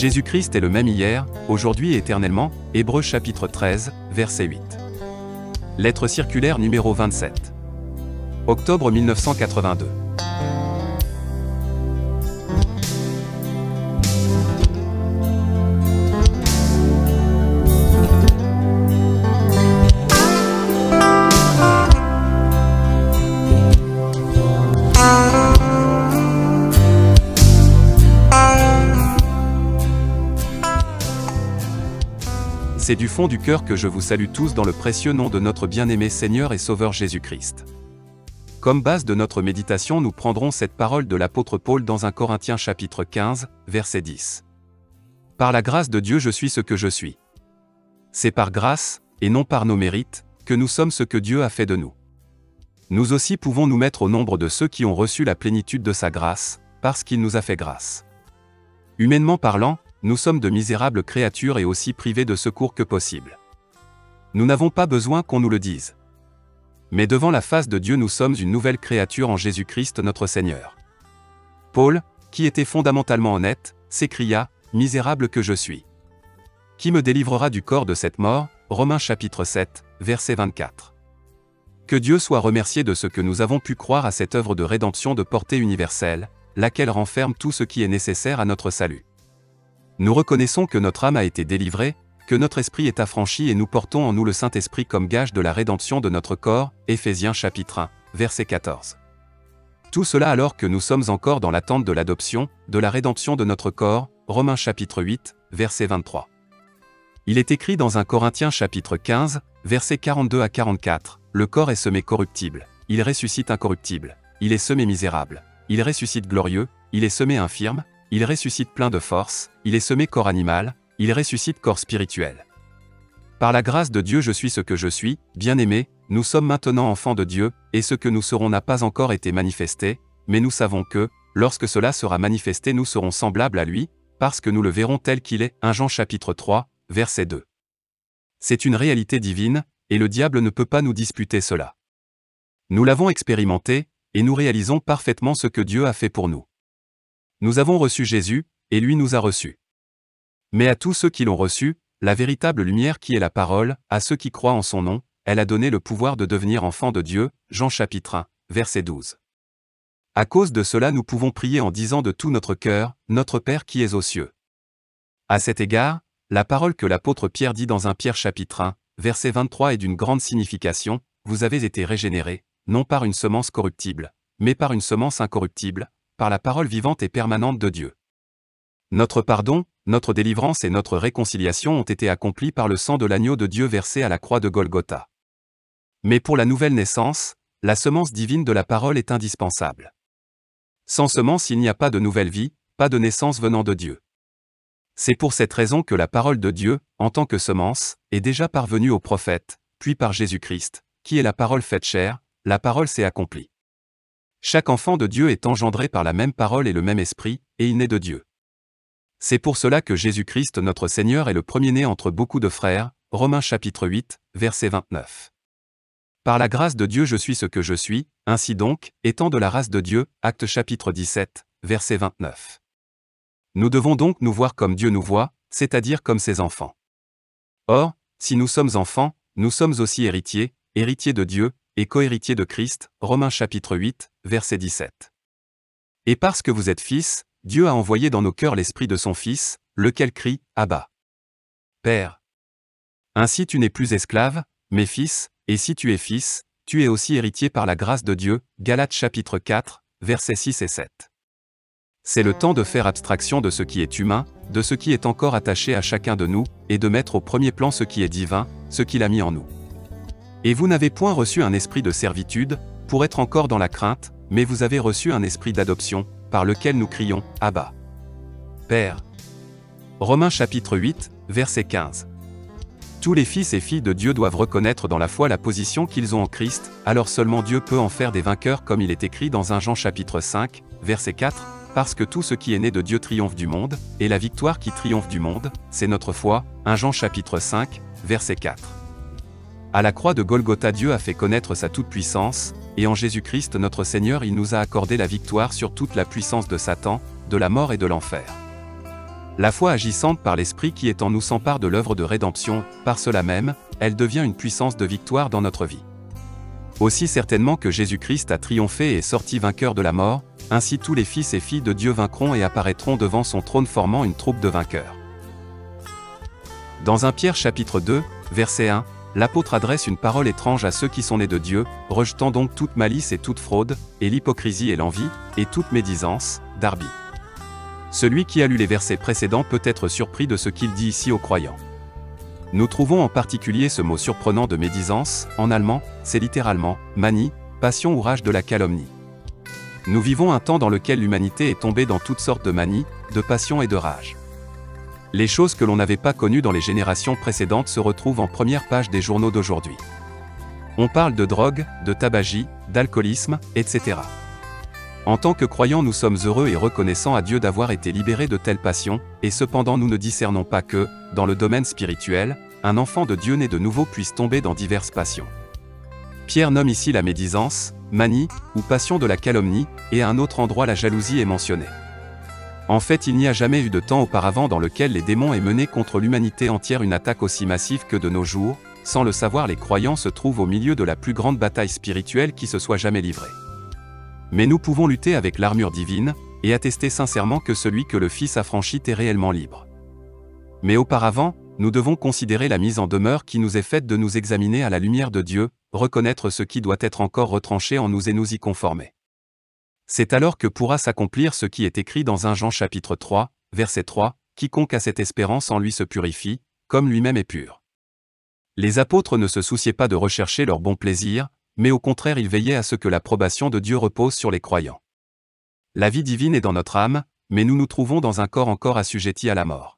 Jésus-Christ est le même hier, aujourd'hui et éternellement. Hébreux chapitre 13, verset 8. Lettre circulaire numéro 27. Octobre 1982. C'est du fond du cœur que je vous salue tous dans le précieux nom de notre bien-aimé Seigneur et Sauveur Jésus-Christ. Comme base de notre méditation, nous prendrons cette parole de l'apôtre Paul dans 1 Corinthiens chapitre 15, verset 10. Par la grâce de Dieu je suis ce que je suis. C'est par grâce, et non par nos mérites, que nous sommes ce que Dieu a fait de nous. Nous aussi pouvons nous mettre au nombre de ceux qui ont reçu la plénitude de sa grâce, parce qu'il nous a fait grâce. Humainement parlant, nous sommes de misérables créatures et aussi privés de secours que possible. Nous n'avons pas besoin qu'on nous le dise. Mais devant la face de Dieu nous sommes une nouvelle créature en Jésus-Christ notre Seigneur. Paul, qui était fondamentalement honnête, s'écria, « Misérable que je suis. Qui me délivrera du corps de cette mort » Romains chapitre 7, verset 24. Que Dieu soit remercié de ce que nous avons pu croire à cette œuvre de rédemption de portée universelle, laquelle renferme tout ce qui est nécessaire à notre salut. Nous reconnaissons que notre âme a été délivrée, que notre esprit est affranchi et nous portons en nous le Saint-Esprit comme gage de la rédemption de notre corps, Éphésiens chapitre 1, verset 14. Tout cela alors que nous sommes encore dans l'attente de l'adoption, de la rédemption de notre corps, Romains chapitre 8, verset 23. Il est écrit dans 1 Corinthiens chapitre 15, versets 42 à 44, « Le corps est semé corruptible, il ressuscite incorruptible, il est semé misérable, il ressuscite glorieux, il est semé infirme, il ressuscite plein de force, il est semé corps animal, il ressuscite corps spirituel. » Par la grâce de Dieu je suis ce que je suis, bien-aimés, nous sommes maintenant enfants de Dieu, et ce que nous serons n'a pas encore été manifesté, mais nous savons que, lorsque cela sera manifesté nous serons semblables à lui, parce que nous le verrons tel qu'il est. 1 Jean chapitre 3, verset 2. C'est une réalité divine, et le diable ne peut pas nous disputer cela. Nous l'avons expérimenté, et nous réalisons parfaitement ce que Dieu a fait pour nous. Nous avons reçu Jésus, et lui nous a reçus. Mais à tous ceux qui l'ont reçu, la véritable lumière qui est la parole, à ceux qui croient en son nom, elle a donné le pouvoir de devenir enfants de Dieu, Jean chapitre 1, verset 12. À cause de cela nous pouvons prier en disant de tout notre cœur, « Notre Père qui es aux cieux ». À cet égard, la parole que l'apôtre Pierre dit dans 1 Pierre chapitre 1, verset 23 est d'une grande signification, « Vous avez été régénérés, non par une semence corruptible, mais par une semence incorruptible, par la parole vivante et permanente de Dieu. » Notre pardon, notre délivrance et notre réconciliation ont été accomplis par le sang de l'agneau de Dieu versé à la croix de Golgotha. Mais pour la nouvelle naissance, la semence divine de la parole est indispensable. Sans semence il n'y a pas de nouvelle vie, pas de naissance venant de Dieu. C'est pour cette raison que la parole de Dieu, en tant que semence, est déjà parvenue aux prophètes, puis par Jésus-Christ, qui est la parole faite chair, la parole s'est accomplie. Chaque enfant de Dieu est engendré par la même parole et le même esprit, et il naît de Dieu. C'est pour cela que Jésus-Christ notre Seigneur est le premier-né entre beaucoup de frères, Romains chapitre 8, verset 29. Par la grâce de Dieu je suis ce que je suis, ainsi donc, étant de la race de Dieu, Actes chapitre 17, verset 29. Nous devons donc nous voir comme Dieu nous voit, c'est-à-dire comme ses enfants. Or, si nous sommes enfants, nous sommes aussi héritiers, héritiers de Dieu, et co-héritiers de Christ, Romains chapitre 8, verset 17. Et parce que vous êtes fils, Dieu a envoyé dans nos cœurs l'esprit de son Fils, lequel crie, Abba, Père. Ainsi tu n'es plus esclave, mais fils, et si tu es fils, tu es aussi héritier par la grâce de Dieu, Galates chapitre 4, versets 6 et 7. C'est le temps de faire abstraction de ce qui est humain, de ce qui est encore attaché à chacun de nous, et de mettre au premier plan ce qui est divin, ce qu'il a mis en nous. Et vous n'avez point reçu un esprit de servitude, pour être encore dans la crainte, mais vous avez reçu un esprit d'adoption, par lequel nous crions, Abba, Père. Romains chapitre 8, verset 15. Tous les fils et filles de Dieu doivent reconnaître dans la foi la position qu'ils ont en Christ, alors seulement Dieu peut en faire des vainqueurs comme il est écrit dans 1 Jean chapitre 5, verset 4, parce que tout ce qui est né de Dieu triomphe du monde, et la victoire qui triomphe du monde, c'est notre foi, 1 Jean chapitre 5, verset 4. À la croix de Golgotha Dieu a fait connaître sa toute-puissance, et en Jésus-Christ notre Seigneur il nous a accordé la victoire sur toute la puissance de Satan, de la mort et de l'enfer. La foi agissante par l'Esprit qui est en nous s'empare de l'œuvre de rédemption, par cela même, elle devient une puissance de victoire dans notre vie. Aussi certainement que Jésus-Christ a triomphé et est sorti vainqueur de la mort, ainsi tous les fils et filles de Dieu vaincront et apparaîtront devant son trône formant une troupe de vainqueurs. Dans 1 Pierre chapitre 2, verset 1, l'apôtre adresse une parole étrange à ceux qui sont nés de Dieu, rejetant donc toute malice et toute fraude, et l'hypocrisie et l'envie, et toute médisance, d'Arbi. Celui qui a lu les versets précédents peut être surpris de ce qu'il dit ici aux croyants. Nous trouvons en particulier ce mot surprenant de médisance, en allemand, c'est littéralement « manie », passion ou rage de la calomnie. Nous vivons un temps dans lequel l'humanité est tombée dans toutes sortes de manies, de passions et de rage. Les choses que l'on n'avait pas connues dans les générations précédentes se retrouvent en première page des journaux d'aujourd'hui. On parle de drogue, de tabagie, d'alcoolisme, etc. En tant que croyants, nous sommes heureux et reconnaissants à Dieu d'avoir été libérés de telles passions, et cependant nous ne discernons pas que, dans le domaine spirituel, un enfant de Dieu né de nouveau puisse tomber dans diverses passions. Pierre nomme ici la médisance, manie, ou passion de la calomnie, et à un autre endroit la jalousie est mentionnée. En fait, il n'y a jamais eu de temps auparavant dans lequel les démons aient mené contre l'humanité entière une attaque aussi massive que de nos jours. Sans le savoir, les croyants se trouvent au milieu de la plus grande bataille spirituelle qui se soit jamais livrée. Mais nous pouvons lutter avec l'armure divine, et attester sincèrement que celui que le Fils a franchi est réellement libre. Mais auparavant, nous devons considérer la mise en demeure qui nous est faite de nous examiner à la lumière de Dieu, reconnaître ce qui doit être encore retranché en nous et nous y conformer. C'est alors que pourra s'accomplir ce qui est écrit dans 1 Jean chapitre 3, verset 3, « Quiconque a cette espérance en lui se purifie, comme lui-même est pur. » Les apôtres ne se souciaient pas de rechercher leur bon plaisir, mais au contraire ils veillaient à ce que l'approbation de Dieu repose sur les croyants. La vie divine est dans notre âme, mais nous nous trouvons dans un corps encore assujetti à la mort.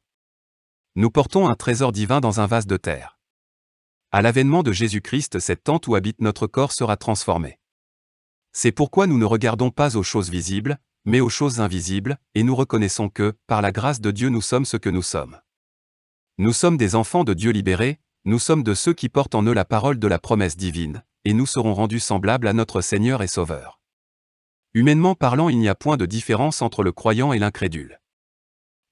Nous portons un trésor divin dans un vase de terre. À l'avènement de Jésus-Christ, cette tente où habite notre corps sera transformée. C'est pourquoi nous ne regardons pas aux choses visibles, mais aux choses invisibles, et nous reconnaissons que, par la grâce de Dieu nous sommes ce que nous sommes. Nous sommes des enfants de Dieu libérés, nous sommes de ceux qui portent en eux la parole de la promesse divine, et nous serons rendus semblables à notre Seigneur et Sauveur. Humainement parlant, il n'y a point de différence entre le croyant et l'incrédule.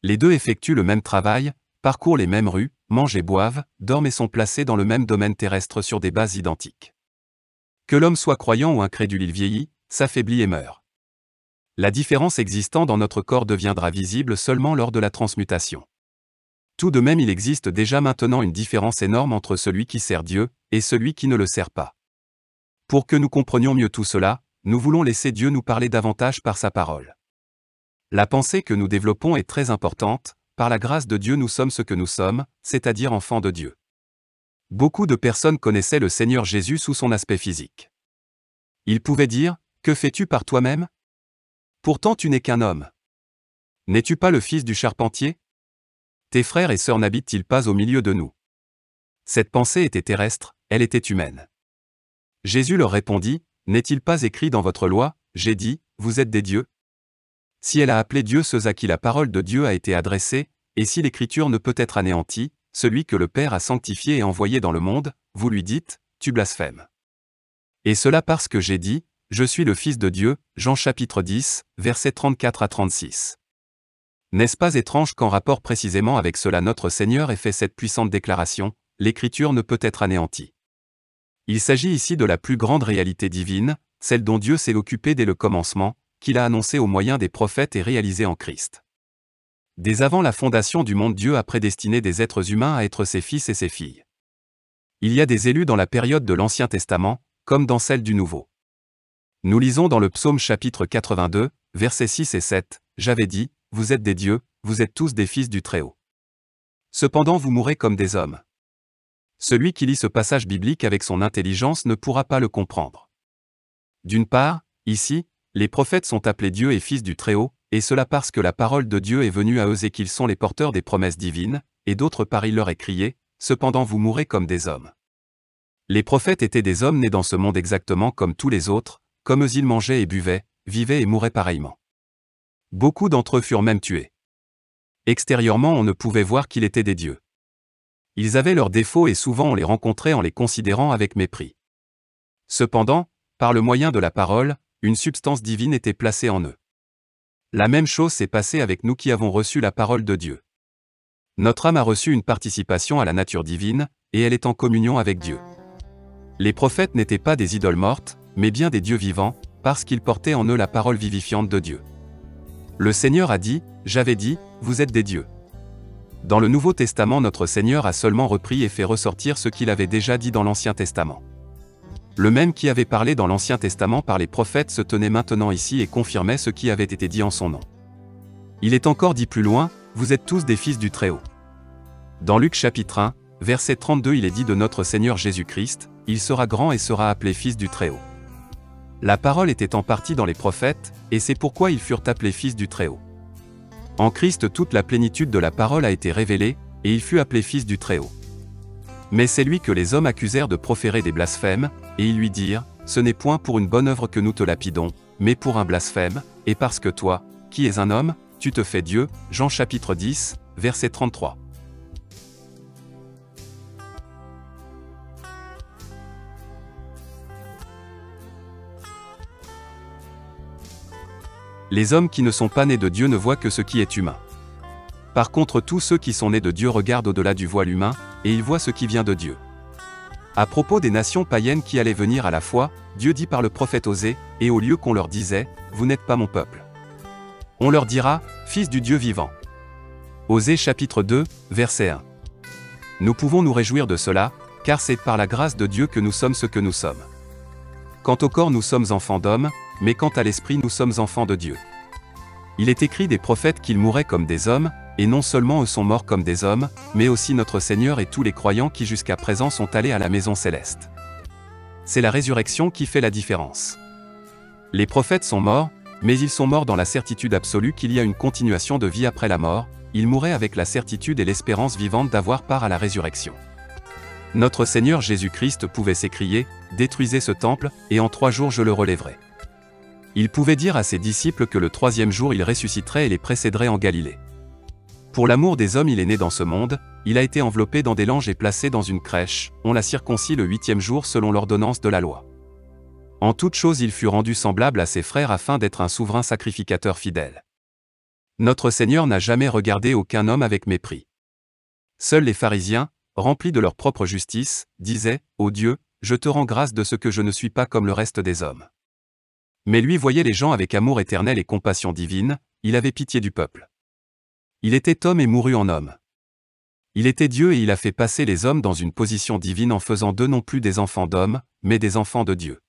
Les deux effectuent le même travail, parcourent les mêmes rues, mangent et boivent, dorment et sont placés dans le même domaine terrestre sur des bases identiques. Que l'homme soit croyant ou incrédule, il vieillit, s'affaiblit et meurt. La différence existant dans notre corps deviendra visible seulement lors de la transmutation. Tout de même, il existe déjà maintenant une différence énorme entre celui qui sert Dieu et celui qui ne le sert pas. Pour que nous comprenions mieux tout cela, nous voulons laisser Dieu nous parler davantage par sa parole. La pensée que nous développons est très importante, par la grâce de Dieu nous sommes ce que nous sommes, c'est-à-dire enfants de Dieu. Beaucoup de personnes connaissaient le Seigneur Jésus sous son aspect physique. Ils pouvaient dire, « Que fais-tu par toi-même? Pourtant tu n'es qu'un homme. N'es-tu pas le fils du charpentier? Tes frères et sœurs n'habitent-ils pas au milieu de nous ?» Cette pensée était terrestre, elle était humaine. Jésus leur répondit, « N'est-il pas écrit dans votre loi, j'ai dit, vous êtes des dieux? » Si elle a appelé Dieu ceux à qui la parole de Dieu a été adressée, et si l'écriture ne peut être anéantie, celui que le Père a sanctifié et envoyé dans le monde, vous lui dites, tu blasphèmes. Et cela parce que j'ai dit, je suis le Fils de Dieu, Jean chapitre 10, versets 34 à 36. N'est-ce pas étrange qu'en rapport précisément avec cela notre Seigneur ait fait cette puissante déclaration, l'écriture ne peut être anéantie. Il s'agit ici de la plus grande réalité divine, celle dont Dieu s'est occupé dès le commencement, qu'il a annoncée au moyen des prophètes et réalisée en Christ. Dès avant la fondation du monde, Dieu a prédestiné des êtres humains à être ses fils et ses filles. Il y a des élus dans la période de l'Ancien Testament, comme dans celle du Nouveau. Nous lisons dans le Psaume chapitre 82, versets 6 et 7, « J'avais dit, vous êtes des dieux, vous êtes tous des fils du Très-Haut. Cependant vous mourrez comme des hommes. » Celui qui lit ce passage biblique avec son intelligence ne pourra pas le comprendre. D'une part, ici, les prophètes sont appelés dieux et fils du Très-Haut, et cela parce que la parole de Dieu est venue à eux et qu'ils sont les porteurs des promesses divines, et d'autre part il leur est crié, « Cependant vous mourrez comme des hommes. » Les prophètes étaient des hommes nés dans ce monde exactement comme tous les autres, comme eux ils mangeaient et buvaient, vivaient et mouraient pareillement. Beaucoup d'entre eux furent même tués. Extérieurement on ne pouvait voir qu'ils étaient des dieux. Ils avaient leurs défauts et souvent on les rencontrait en les considérant avec mépris. Cependant, par le moyen de la parole, une substance divine était placée en eux. La même chose s'est passée avec nous qui avons reçu la parole de Dieu. Notre âme a reçu une participation à la nature divine, et elle est en communion avec Dieu. Les prophètes n'étaient pas des idoles mortes, mais bien des dieux vivants, parce qu'ils portaient en eux la parole vivifiante de Dieu. Le Seigneur a dit, « J'avais dit, vous êtes des dieux. » Dans le Nouveau Testament, notre Seigneur a seulement repris et fait ressortir ce qu'il avait déjà dit dans l'Ancien Testament. Le même qui avait parlé dans l'Ancien Testament par les prophètes se tenait maintenant ici et confirmait ce qui avait été dit en son nom. Il est encore dit plus loin, « Vous êtes tous des fils du Très-Haut. » Dans Luc chapitre 1, verset 32, il est dit de notre Seigneur Jésus-Christ, « Il sera grand et sera appelé fils du Très-Haut. » La parole était en partie dans les prophètes, et c'est pourquoi ils furent appelés fils du Très-Haut. En Christ, toute la plénitude de la parole a été révélée, et il fut appelé fils du Très-Haut. Mais c'est lui que les hommes accusèrent de proférer des blasphèmes, et ils lui dirent, « Ce n'est point pour une bonne œuvre que nous te lapidons, mais pour un blasphème, et parce que toi, qui es un homme, tu te fais Dieu. » Jean chapitre 10, verset 33. Les hommes qui ne sont pas nés de Dieu ne voient que ce qui est humain. Par contre, tous ceux qui sont nés de Dieu regardent au-delà du voile humain, et ils voient ce qui vient de Dieu. À propos des nations païennes qui allaient venir à la foi, Dieu dit par le prophète Osée, « Et au lieu qu'on leur disait, vous n'êtes pas mon peuple, on leur dira, fils du Dieu vivant. » Osée chapitre 2, verset 1. Nous pouvons nous réjouir de cela, car c'est par la grâce de Dieu que nous sommes ce que nous sommes. Quant au corps, nous sommes enfants d'hommes, mais quant à l'esprit, nous sommes enfants de Dieu. Il est écrit des prophètes qu'ils mouraient comme des hommes, et non seulement eux sont morts comme des hommes, mais aussi notre Seigneur et tous les croyants qui jusqu'à présent sont allés à la maison céleste. C'est la résurrection qui fait la différence. Les prophètes sont morts, mais ils sont morts dans la certitude absolue qu'il y a une continuation de vie après la mort, ils mouraient avec la certitude et l'espérance vivante d'avoir part à la résurrection. Notre Seigneur Jésus-Christ pouvait s'écrier, « Détruisez ce temple, et en 3 jours je le relèverai. » Il pouvait dire à ses disciples que le 3e jour il ressusciterait et les précéderait en Galilée. Pour l'amour des hommes il est né dans ce monde, il a été enveloppé dans des langes et placé dans une crèche, on l'a circoncis le 8e jour selon l'ordonnance de la loi. En toute chose il fut rendu semblable à ses frères afin d'être un souverain sacrificateur fidèle. Notre Seigneur n'a jamais regardé aucun homme avec mépris. Seuls les pharisiens, remplis de leur propre justice, disaient, « Ô Dieu, je te rends grâce de ce que je ne suis pas comme le reste des hommes. » Mais lui voyait les gens avec amour éternel et compassion divine, il avait pitié du peuple. Il était homme et mourut en homme. Il était Dieu et il a fait passer les hommes dans une position divine en faisant d'eux non plus des enfants d'hommes, mais des enfants de Dieu.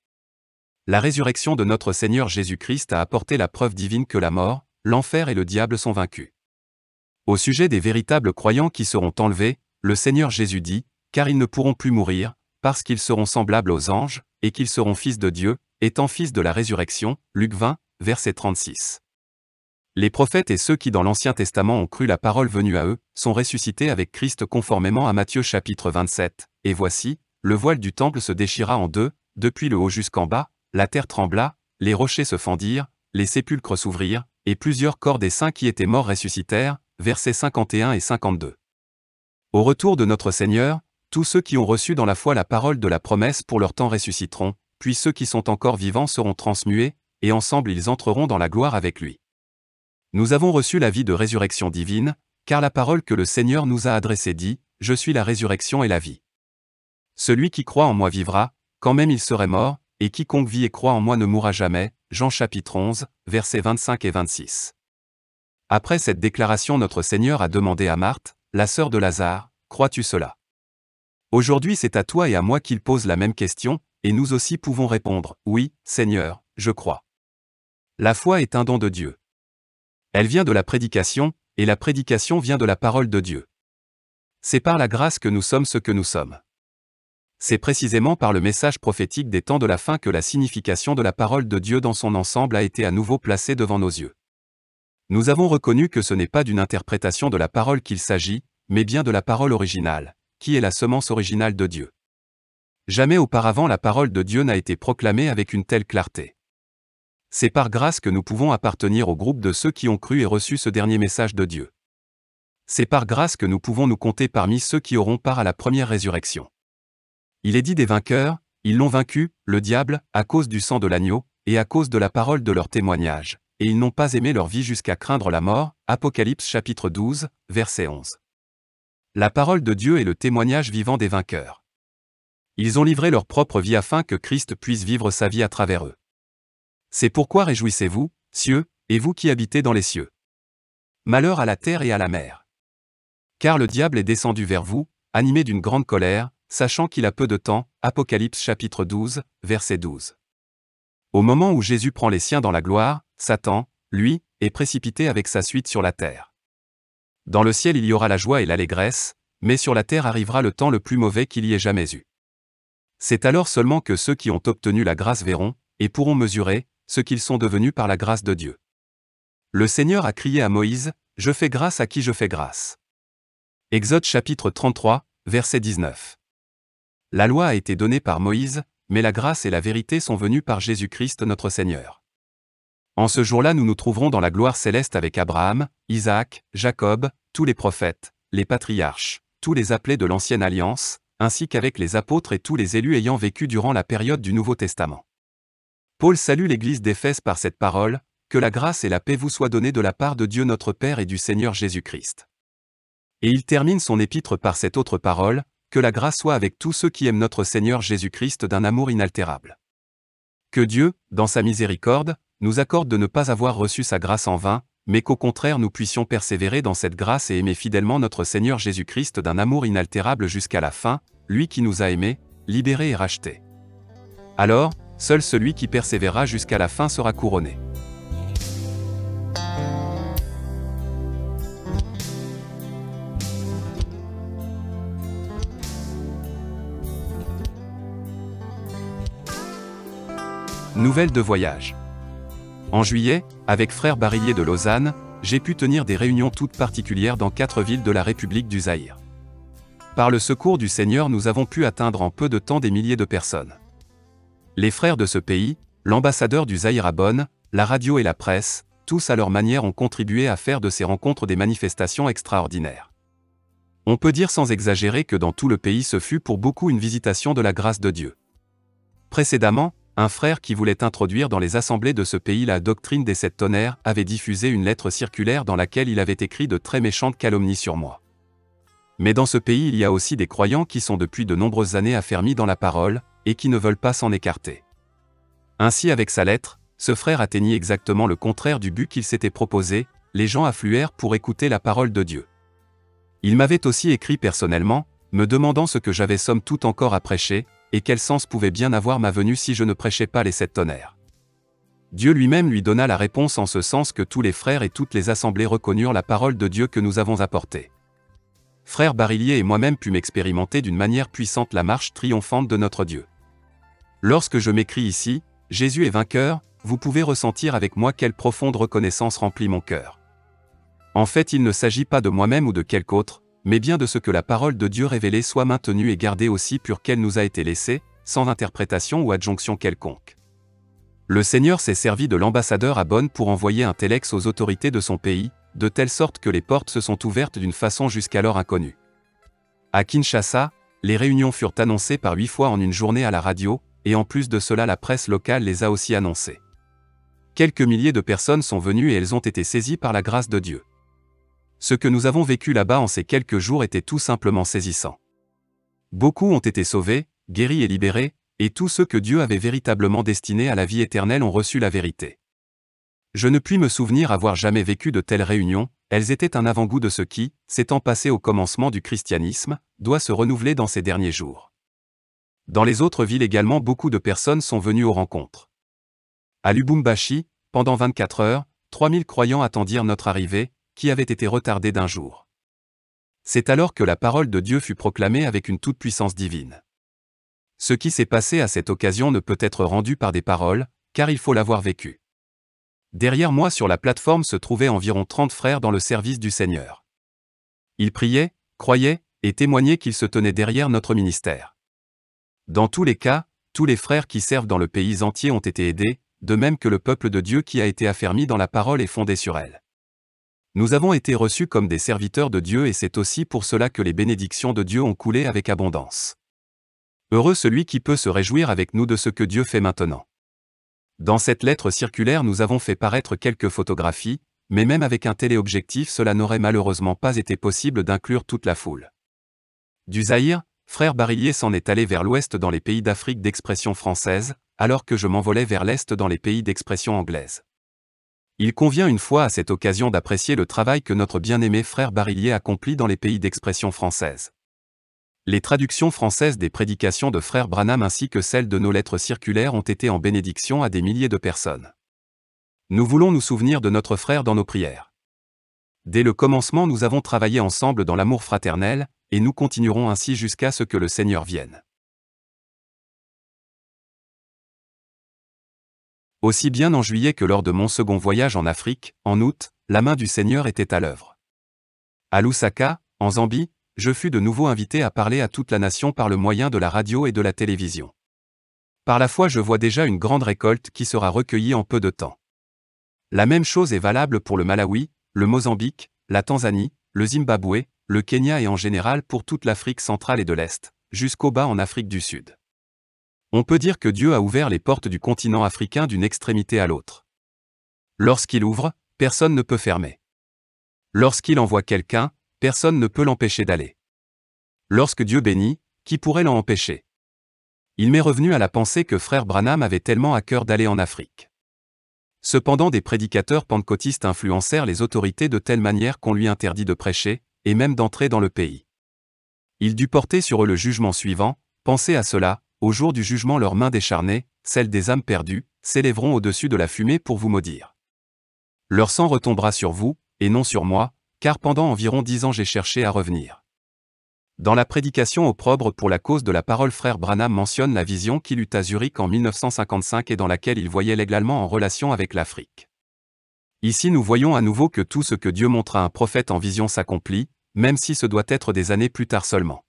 La résurrection de notre Seigneur Jésus-Christ a apporté la preuve divine que la mort, l'enfer et le diable sont vaincus. Au sujet des véritables croyants qui seront enlevés, le Seigneur Jésus dit, « Car ils ne pourront plus mourir, parce qu'ils seront semblables aux anges, et qu'ils seront fils de Dieu, étant fils de la résurrection. » Luc 20, verset 36. Les prophètes et ceux qui dans l'Ancien Testament ont cru la parole venue à eux, sont ressuscités avec Christ conformément à Matthieu chapitre 27, « Et voici, le voile du temple se déchira en deux, depuis le haut jusqu'en bas, la terre trembla, les rochers se fendirent, les sépulcres s'ouvrirent, et plusieurs corps des saints qui étaient morts ressuscitèrent. » Versets 51 et 52. Au retour de notre Seigneur, tous ceux qui ont reçu dans la foi la parole de la promesse pour leur temps ressusciteront, puis ceux qui sont encore vivants seront transmués, et ensemble ils entreront dans la gloire avec lui. Nous avons reçu la vie de résurrection divine, car la parole que le Seigneur nous a adressée dit, « Je suis la résurrection et la vie. Celui qui croit en moi vivra, quand même il serait mort, et quiconque vit et croit en moi ne mourra jamais. » Jean chapitre 11, versets 25 et 26. Après cette déclaration, notre Seigneur a demandé à Marthe, la sœur de Lazare, « Crois-tu cela ?» Aujourd'hui c'est à toi et à moi qu'il pose la même question, et nous aussi pouvons répondre, « Oui, Seigneur, je crois. » La foi est un don de Dieu. Elle vient de la prédication, et la prédication vient de la parole de Dieu. C'est par la grâce que nous sommes ce que nous sommes. C'est précisément par le message prophétique des temps de la fin que la signification de la parole de Dieu dans son ensemble a été à nouveau placée devant nos yeux. Nous avons reconnu que ce n'est pas d'une interprétation de la parole qu'il s'agit, mais bien de la parole originale, qui est la semence originale de Dieu. Jamais auparavant la parole de Dieu n'a été proclamée avec une telle clarté. C'est par grâce que nous pouvons appartenir au groupe de ceux qui ont cru et reçu ce dernier message de Dieu. C'est par grâce que nous pouvons nous compter parmi ceux qui auront part à la première résurrection. Il est dit des vainqueurs, ils l'ont vaincu, le diable, à cause du sang de l'agneau, et à cause de la parole de leur témoignage, et ils n'ont pas aimé leur vie jusqu'à craindre la mort. Apocalypse chapitre 12, verset 11. La parole de Dieu est le témoignage vivant des vainqueurs. Ils ont livré leur propre vie afin que Christ puisse vivre sa vie à travers eux. C'est pourquoi réjouissez-vous, cieux, et vous qui habitez dans les cieux. Malheur à la terre et à la mer. Car le diable est descendu vers vous, animé d'une grande colère, sachant qu'il a peu de temps. Apocalypse chapitre 12, verset 12. Au moment où Jésus prend les siens dans la gloire, Satan, lui, est précipité avec sa suite sur la terre. Dans le ciel il y aura la joie et l'allégresse, mais sur la terre arrivera le temps le plus mauvais qu'il y ait jamais eu. C'est alors seulement que ceux qui ont obtenu la grâce verront, et pourront mesurer, ce qu'ils sont devenus par la grâce de Dieu. Le Seigneur a crié à Moïse, « Je fais grâce à qui je fais grâce. » Exode chapitre 33, verset 19. La loi a été donnée par Moïse, mais la grâce et la vérité sont venues par Jésus-Christ notre Seigneur. En ce jour-là nous nous trouverons dans la gloire céleste avec Abraham, Isaac, Jacob, tous les prophètes, les patriarches, tous les appelés de l'Ancienne Alliance, ainsi qu'avec les apôtres et tous les élus ayant vécu durant la période du Nouveau Testament. Paul salue l'Église d'Éphèse par cette parole, « Que la grâce et la paix vous soient données de la part de Dieu notre Père et du Seigneur Jésus-Christ. » Et il termine son épître par cette autre parole, « Que la grâce soit avec tous ceux qui aiment notre Seigneur Jésus-Christ d'un amour inaltérable. » Que Dieu, dans sa miséricorde, nous accorde de ne pas avoir reçu sa grâce en vain, mais qu'au contraire nous puissions persévérer dans cette grâce et aimer fidèlement notre Seigneur Jésus-Christ d'un amour inaltérable jusqu'à la fin, lui qui nous a aimés, libérés et rachetés. Alors, seul celui qui persévérera jusqu'à la fin sera couronné. Nouvelle de voyage. En juillet, avec frère Barillier de Lausanne, j'ai pu tenir des réunions toutes particulières dans 4 villes de la République du Zaïre. Par le secours du Seigneur nous avons pu atteindre en peu de temps des milliers de personnes. Les frères de ce pays, l'ambassadeur du Zaïre à Bonn, la radio et la presse, tous à leur manière ont contribué à faire de ces rencontres des manifestations extraordinaires. On peut dire sans exagérer que dans tout le pays ce fut pour beaucoup une visitation de la grâce de Dieu. Précédemment, un frère qui voulait introduire dans les assemblées de ce pays la doctrine des 7 tonnerres avait diffusé une lettre circulaire dans laquelle il avait écrit de très méchantes calomnies sur moi. Mais dans ce pays il y a aussi des croyants qui sont depuis de nombreuses années affermis dans la parole, et qui ne veulent pas s'en écarter. Ainsi avec sa lettre, ce frère atteignit exactement le contraire du but qu'il s'était proposé, les gens affluèrent pour écouter la parole de Dieu. Il m'avait aussi écrit personnellement, me demandant ce que j'avais somme toute encore à prêcher, et quel sens pouvait bien avoir ma venue si je ne prêchais pas les 7 tonnerres. Dieu lui-même lui donna la réponse en ce sens que tous les frères et toutes les assemblées reconnurent la parole de Dieu que nous avons apportée. Frère Barillier et moi-même pûmes expérimenter d'une manière puissante la marche triomphante de notre Dieu. Lorsque je m'écris ici, Jésus est vainqueur, vous pouvez ressentir avec moi quelle profonde reconnaissance remplit mon cœur. En fait il ne s'agit pas de moi-même ou de quelque autre, mais bien de ce que la parole de Dieu révélée soit maintenue et gardée aussi pure qu'elle nous a été laissée, sans interprétation ou adjonction quelconque. Le Seigneur s'est servi de l'ambassadeur à Bonn pour envoyer un téléx aux autorités de son pays, de telle sorte que les portes se sont ouvertes d'une façon jusqu'alors inconnue. À Kinshasa, les réunions furent annoncées par 8 fois en une journée à la radio, et en plus de cela la presse locale les a aussi annoncées. Quelques milliers de personnes sont venues et elles ont été saisies par la grâce de Dieu. Ce que nous avons vécu là-bas en ces quelques jours était tout simplement saisissant. Beaucoup ont été sauvés, guéris et libérés, et tous ceux que Dieu avait véritablement destinés à la vie éternelle ont reçu la vérité. Je ne puis me souvenir avoir jamais vécu de telles réunions, elles étaient un avant-goût de ce qui, s'étant passé au commencement du christianisme, doit se renouveler dans ces derniers jours. Dans les autres villes également beaucoup de personnes sont venues aux rencontres. À Lubumbashi, pendant 24 heures, 3000 croyants attendirent notre arrivée, qui avait été retardée d'1 jour. C'est alors que la parole de Dieu fut proclamée avec une toute-puissance divine. Ce qui s'est passé à cette occasion ne peut être rendu par des paroles, car il faut l'avoir vécu. Derrière moi sur la plateforme se trouvaient environ 30 frères dans le service du Seigneur. Ils priaient, croyaient, et témoignaient qu'ils se tenaient derrière notre ministère. Dans tous les cas, tous les frères qui servent dans le pays entier ont été aidés, de même que le peuple de Dieu qui a été affermi dans la parole et fondé sur elle. Nous avons été reçus comme des serviteurs de Dieu et c'est aussi pour cela que les bénédictions de Dieu ont coulé avec abondance. Heureux celui qui peut se réjouir avec nous de ce que Dieu fait maintenant. Dans cette lettre circulaire nous avons fait paraître quelques photographies, mais même avec un téléobjectif cela n'aurait malheureusement pas été possible d'inclure toute la foule. Du Zaïre, frère Barillier s'en est allé vers l'ouest dans les pays d'Afrique d'expression française, alors que je m'envolais vers l'est dans les pays d'expression anglaise. Il convient une fois à cette occasion d'apprécier le travail que notre bien-aimé frère Barillier accomplit dans les pays d'expression française. Les traductions françaises des prédications de frère Branham ainsi que celles de nos lettres circulaires ont été en bénédiction à des milliers de personnes. Nous voulons nous souvenir de notre frère dans nos prières. Dès le commencement, nous avons travaillé ensemble dans l'amour fraternel, et nous continuerons ainsi jusqu'à ce que le Seigneur vienne. Aussi bien en juillet que lors de mon second voyage en Afrique, en août, la main du Seigneur était à l'œuvre. À Lusaka, en Zambie, je fus de nouveau invité à parler à toute la nation par le moyen de la radio et de la télévision. Par la foi, je vois déjà une grande récolte qui sera recueillie en peu de temps. La même chose est valable pour le Malawi, le Mozambique, la Tanzanie, le Zimbabwe, le Kenya et en général pour toute l'Afrique centrale et de l'Est, jusqu'au bas en Afrique du Sud. On peut dire que Dieu a ouvert les portes du continent africain d'une extrémité à l'autre. Lorsqu'il ouvre, personne ne peut fermer. Lorsqu'il envoie quelqu'un, personne ne peut l'empêcher d'aller. Lorsque Dieu bénit, qui pourrait l'en empêcher? Il m'est revenu à la pensée que frère Branham avait tellement à cœur d'aller en Afrique. Cependant, des prédicateurs pentecôtistes influencèrent les autorités de telle manière qu'on lui interdit de prêcher, et même d'entrer dans le pays. Il dut porter sur eux le jugement suivant: pensez à cela, au jour du jugement leurs mains décharnées, celles des âmes perdues, s'élèveront au-dessus de la fumée pour vous maudire. Leur sang retombera sur vous, et non sur moi, car pendant environ 10 ans j'ai cherché à revenir. Dans la prédication opprobre pour la cause de la parole, frère Branham mentionne la vision qu'il eut à Zurich en 1955 et dans laquelle il voyait l'aigle allemand en relation avec l'Afrique. Ici nous voyons à nouveau que tout ce que Dieu montre à un prophète en vision s'accomplit, même si ce doit être des années plus tard seulement.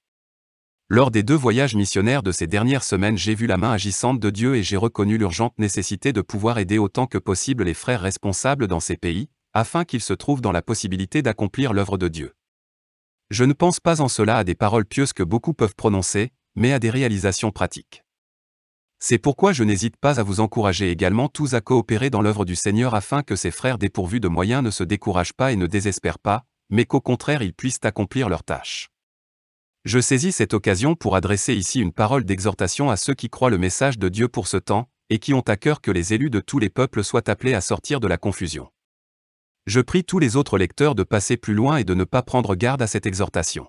Lors des 2 voyages missionnaires de ces dernières semaines, j'ai vu la main agissante de Dieu et j'ai reconnu l'urgente nécessité de pouvoir aider autant que possible les frères responsables dans ces pays, afin qu'ils se trouvent dans la possibilité d'accomplir l'œuvre de Dieu. Je ne pense pas en cela à des paroles pieuses que beaucoup peuvent prononcer, mais à des réalisations pratiques. C'est pourquoi je n'hésite pas à vous encourager également tous à coopérer dans l'œuvre du Seigneur afin que ces frères dépourvus de moyens ne se découragent pas et ne désespèrent pas, mais qu'au contraire ils puissent accomplir leur tâche. Je saisis cette occasion pour adresser ici une parole d'exhortation à ceux qui croient le message de Dieu pour ce temps, et qui ont à cœur que les élus de tous les peuples soient appelés à sortir de la confusion. Je prie tous les autres lecteurs de passer plus loin et de ne pas prendre garde à cette exhortation.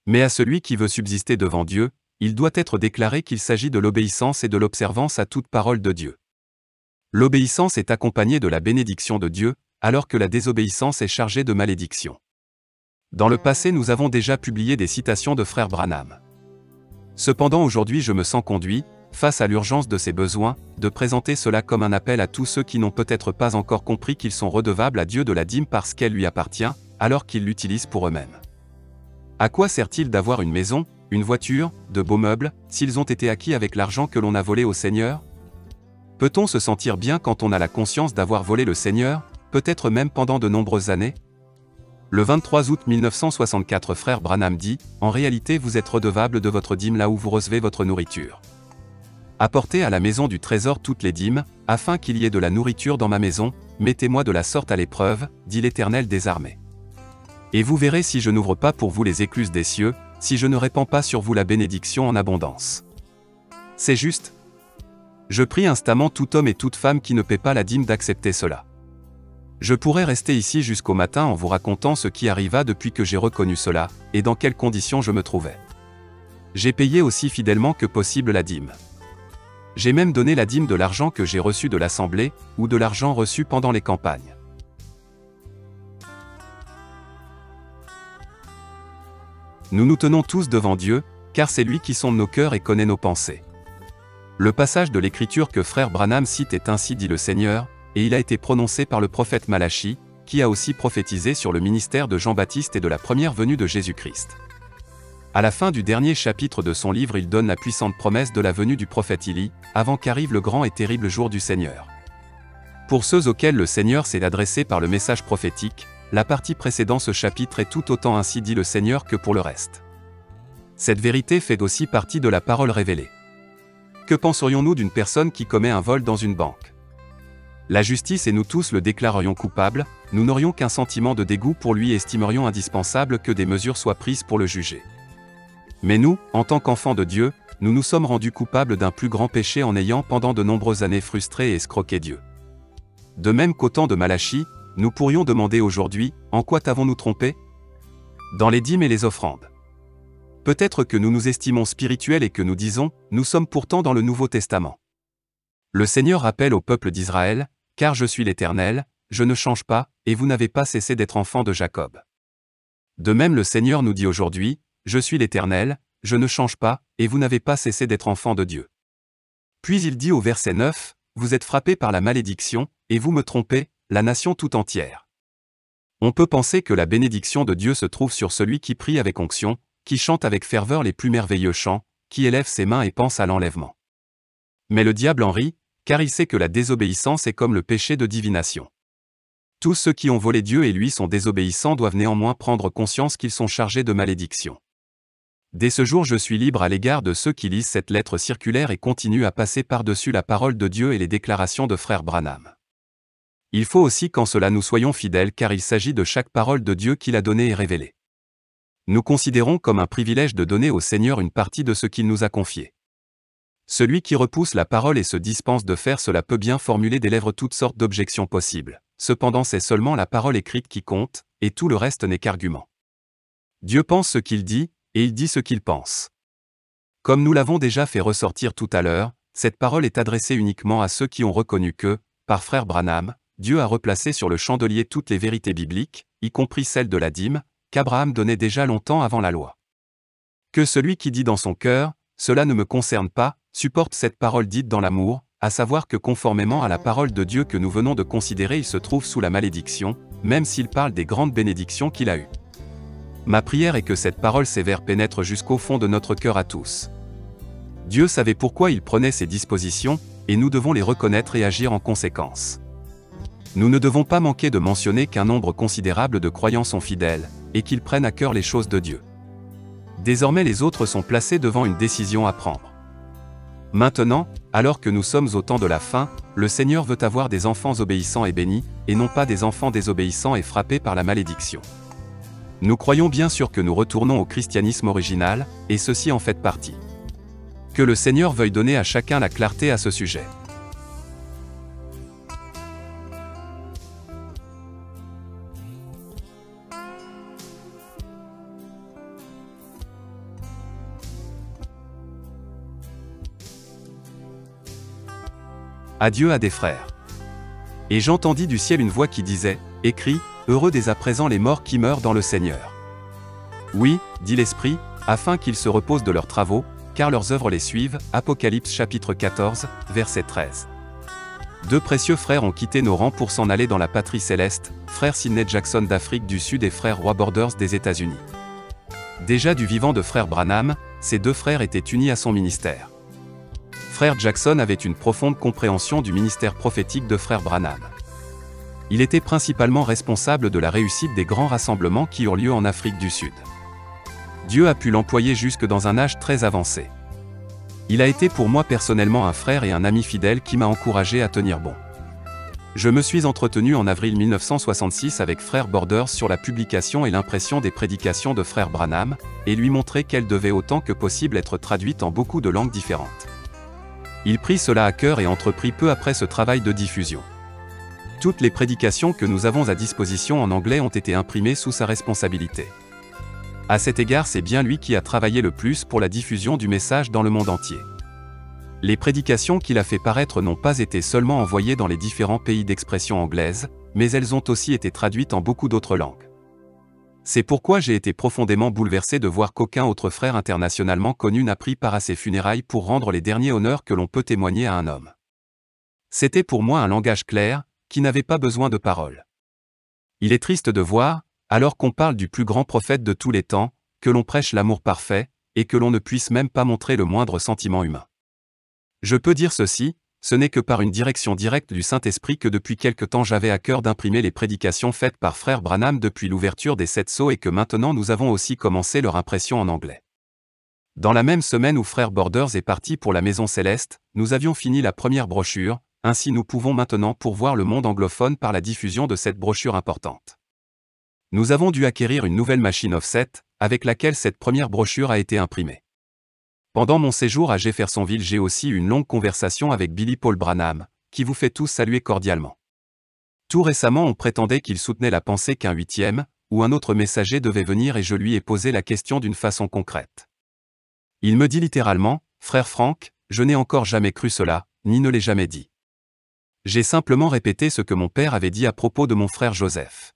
Mais à celui qui veut subsister devant Dieu, il doit être déclaré qu'il s'agit de l'obéissance et de l'observance à toute parole de Dieu. L'obéissance est accompagnée de la bénédiction de Dieu, alors que la désobéissance est chargée de malédiction. Dans le passé, nous avons déjà publié des citations de frère Branham. Cependant, aujourd'hui, je me sens conduit, face à l'urgence de ses besoins, de présenter cela comme un appel à tous ceux qui n'ont peut-être pas encore compris qu'ils sont redevables à Dieu de la dîme parce qu'elle lui appartient, alors qu'ils l'utilisent pour eux-mêmes. À quoi sert-il d'avoir une maison, une voiture, de beaux meubles, s'ils ont été acquis avec l'argent que l'on a volé au Seigneur? Peut-on se sentir bien quand on a la conscience d'avoir volé le Seigneur, peut-être même pendant de nombreuses années? Le 23 août 1964, frère Branham dit: « En réalité, vous êtes redevable de votre dîme là où vous recevez votre nourriture. Apportez à la maison du trésor toutes les dîmes, afin qu'il y ait de la nourriture dans ma maison, mettez-moi de la sorte à l'épreuve, dit l'Éternel des armées. Et vous verrez si je n'ouvre pas pour vous les écluses des cieux, si je ne répands pas sur vous la bénédiction en abondance. » C'est juste. Je prie instamment tout homme et toute femme qui ne paie pas la dîme d'accepter cela. Je pourrais rester ici jusqu'au matin en vous racontant ce qui arriva depuis que j'ai reconnu cela, et dans quelles conditions je me trouvais. J'ai payé aussi fidèlement que possible la dîme. J'ai même donné la dîme de l'argent que j'ai reçu de l'Assemblée, ou de l'argent reçu pendant les campagnes. Nous nous tenons tous devant Dieu, car c'est lui qui sonde nos cœurs et connaît nos pensées. Le passage de l'Écriture que frère Branham cite est ainsi dit le Seigneur, et il a été prononcé par le prophète Malachi, qui a aussi prophétisé sur le ministère de Jean-Baptiste et de la première venue de Jésus-Christ. À la fin du dernier chapitre de son livre, il donne la puissante promesse de la venue du prophète Élie, avant qu'arrive le grand et terrible jour du Seigneur. Pour ceux auxquels le Seigneur s'est adressé par le message prophétique, la partie précédant ce chapitre est tout autant ainsi dit le Seigneur que pour le reste. Cette vérité fait aussi partie de la parole révélée. Que penserions-nous d'une personne qui commet un vol dans une banque? La justice et nous tous le déclarerions coupable, nous n'aurions qu'un sentiment de dégoût pour lui et estimerions indispensable que des mesures soient prises pour le juger. Mais nous, en tant qu'enfants de Dieu, nous nous sommes rendus coupables d'un plus grand péché en ayant pendant de nombreuses années frustré et escroqué Dieu. De même qu'au temps de Malachie, nous pourrions demander aujourd'hui, en quoi t'avons-nous trompé? Dans les dîmes et les offrandes. Peut-être que nous nous estimons spirituels et que nous disons, nous sommes pourtant dans le Nouveau Testament. Le Seigneur rappelle au peuple d'Israël, car je suis l'Éternel, je ne change pas, et vous n'avez pas cessé d'être enfants de Jacob. De même le Seigneur nous dit aujourd'hui, je suis l'Éternel, je ne change pas, et vous n'avez pas cessé d'être enfants de Dieu. Puis il dit au verset 9, vous êtes frappés par la malédiction, et vous me trompez, la nation tout entière. On peut penser que la bénédiction de Dieu se trouve sur celui qui prie avec onction, qui chante avec ferveur les plus merveilleux chants, qui élève ses mains et pense à l'enlèvement. Mais le diable en rit, car il sait que la désobéissance est comme le péché de divination. Tous ceux qui ont volé Dieu et lui sont désobéissants doivent néanmoins prendre conscience qu'ils sont chargés de malédiction. Dès ce jour je suis libre à l'égard de ceux qui lisent cette lettre circulaire et continuent à passer par-dessus la parole de Dieu et les déclarations de frère Branham. Il faut aussi qu'en cela nous soyons fidèles car il s'agit de chaque parole de Dieu qu'il a donnée et révélée. Nous considérons comme un privilège de donner au Seigneur une partie de ce qu'il nous a confié. Celui qui repousse la parole et se dispense de faire cela peut bien formuler des lèvres toutes sortes d'objections possibles. Cependant c'est seulement la parole écrite qui compte, et tout le reste n'est qu'argument. Dieu pense ce qu'il dit, et il dit ce qu'il pense. Comme nous l'avons déjà fait ressortir tout à l'heure, cette parole est adressée uniquement à ceux qui ont reconnu que, par frère Branham, Dieu a replacé sur le chandelier toutes les vérités bibliques, y compris celles de la dîme, qu'Abraham donnait déjà longtemps avant la loi. Que celui qui dit dans son cœur, cela ne me concerne pas, supporte cette parole dite dans l'amour, à savoir que conformément à la parole de Dieu que nous venons de considérer il se trouve sous la malédiction, même s'il parle des grandes bénédictions qu'il a eues. Ma prière est que cette parole sévère pénètre jusqu'au fond de notre cœur à tous. Dieu savait pourquoi il prenait ces dispositions, et nous devons les reconnaître et agir en conséquence. Nous ne devons pas manquer de mentionner qu'un nombre considérable de croyants sont fidèles, et qu'ils prennent à cœur les choses de Dieu. Désormais les autres sont placés devant une décision à prendre. Maintenant, alors que nous sommes au temps de la fin, le Seigneur veut avoir des enfants obéissants et bénis, et non pas des enfants désobéissants et frappés par la malédiction. Nous croyons bien sûr que nous retournons au christianisme original, et ceci en fait partie. Que le Seigneur veuille donner à chacun la clarté à ce sujet. Adieu à des frères. Et j'entendis du ciel une voix qui disait, écrit, heureux dès à présent les morts qui meurent dans le Seigneur. Oui, dit l'Esprit, afin qu'ils se reposent de leurs travaux, car leurs œuvres les suivent. Apocalypse chapitre 14, verset 13. Deux précieux frères ont quitté nos rangs pour s'en aller dans la patrie céleste, frère Sidney Jackson d'Afrique du Sud et frère Roy Borders des États-Unis. Déjà du vivant de frère Branham, ces deux frères étaient unis à son ministère. Frère Jackson avait une profonde compréhension du ministère prophétique de frère Branham. Il était principalement responsable de la réussite des grands rassemblements qui eurent lieu en Afrique du Sud. Dieu a pu l'employer jusque dans un âge très avancé. Il a été pour moi personnellement un frère et un ami fidèle qui m'a encouragé à tenir bon. Je me suis entretenu en avril 1966 avec frère Borders sur la publication et l'impression des prédications de frère Branham, et lui montrer qu'elles devaient autant que possible être traduites en beaucoup de langues différentes. Il prit cela à cœur et entreprit peu après ce travail de diffusion. Toutes les prédications que nous avons à disposition en anglais ont été imprimées sous sa responsabilité. À cet égard, c'est bien lui qui a travaillé le plus pour la diffusion du message dans le monde entier. Les prédications qu'il a fait paraître n'ont pas été seulement envoyées dans les différents pays d'expression anglaise, mais elles ont aussi été traduites en beaucoup d'autres langues. C'est pourquoi j'ai été profondément bouleversé de voir qu'aucun autre frère internationalement connu n'a pris part à ses funérailles pour rendre les derniers honneurs que l'on peut témoigner à un homme. C'était pour moi un langage clair, qui n'avait pas besoin de paroles. Il est triste de voir, alors qu'on parle du plus grand prophète de tous les temps, que l'on prêche l'amour parfait, et que l'on ne puisse même pas montrer le moindre sentiment humain. Je peux dire ceci, ce n'est que par une direction directe du Saint-Esprit que depuis quelque temps j'avais à cœur d'imprimer les prédications faites par frère Branham depuis l'ouverture des 7 sceaux et que maintenant nous avons aussi commencé leur impression en anglais. Dans la même semaine où frère Borders est parti pour la Maison Céleste, nous avions fini la première brochure, ainsi nous pouvons maintenant pourvoir le monde anglophone par la diffusion de cette brochure importante. Nous avons dû acquérir une nouvelle machine offset, avec laquelle cette première brochure a été imprimée. Pendant mon séjour à Jeffersonville, j'ai aussi eu une longue conversation avec Billy Paul Branham, qui vous fait tous saluer cordialement. Tout récemment, on prétendait qu'il soutenait la pensée qu'un 8e, ou un autre messager devait venir et je lui ai posé la question d'une façon concrète. Il me dit littéralement, « Frère Frank, je n'ai encore jamais cru cela, ni ne l'ai jamais dit. J'ai simplement répété ce que mon père avait dit à propos de mon frère Joseph.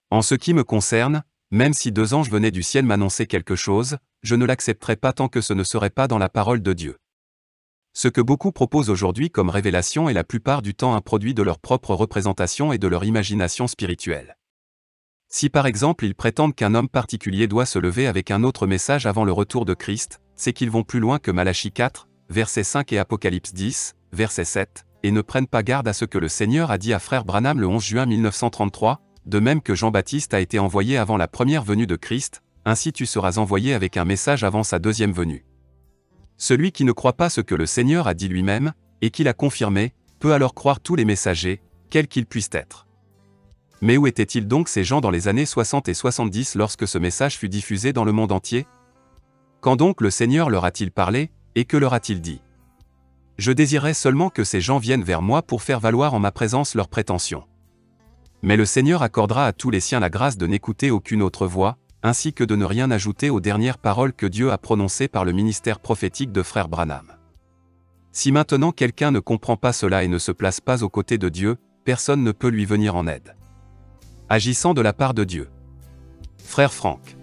En ce qui me concerne, même si 2 anges venaient du ciel m'annoncer quelque chose, je ne l'accepterai pas tant que ce ne serait pas dans la parole de Dieu. » Ce que beaucoup proposent aujourd'hui comme révélation est la plupart du temps un produit de leur propre représentation et de leur imagination spirituelle. Si par exemple ils prétendent qu'un homme particulier doit se lever avec un autre message avant le retour de Christ, c'est qu'ils vont plus loin que Malachie 4, verset 5 et Apocalypse 10, verset 7, et ne prennent pas garde à ce que le Seigneur a dit à Frère Branham le 11 juin 1933, de même que Jean-Baptiste a été envoyé avant la première venue de Christ, ainsi tu seras envoyé avec un message avant sa deuxième venue. Celui qui ne croit pas ce que le Seigneur a dit lui-même, et qu'il a confirmé, peut alors croire tous les messagers, quels qu'ils puissent être. Mais où étaient-ils donc ces gens dans les années 60 et 70 lorsque ce message fut diffusé dans le monde entier? Quand donc le Seigneur leur a-t-il parlé, et que leur a-t-il dit? Je désirais seulement que ces gens viennent vers moi pour faire valoir en ma présence leurs prétentions. Mais le Seigneur accordera à tous les siens la grâce de n'écouter aucune autre voix, ainsi que de ne rien ajouter aux dernières paroles que Dieu a prononcées par le ministère prophétique de Frère Branham. Si maintenant quelqu'un ne comprend pas cela et ne se place pas aux côtés de Dieu, personne ne peut lui venir en aide. Agissant de la part de Dieu. Frère Frank.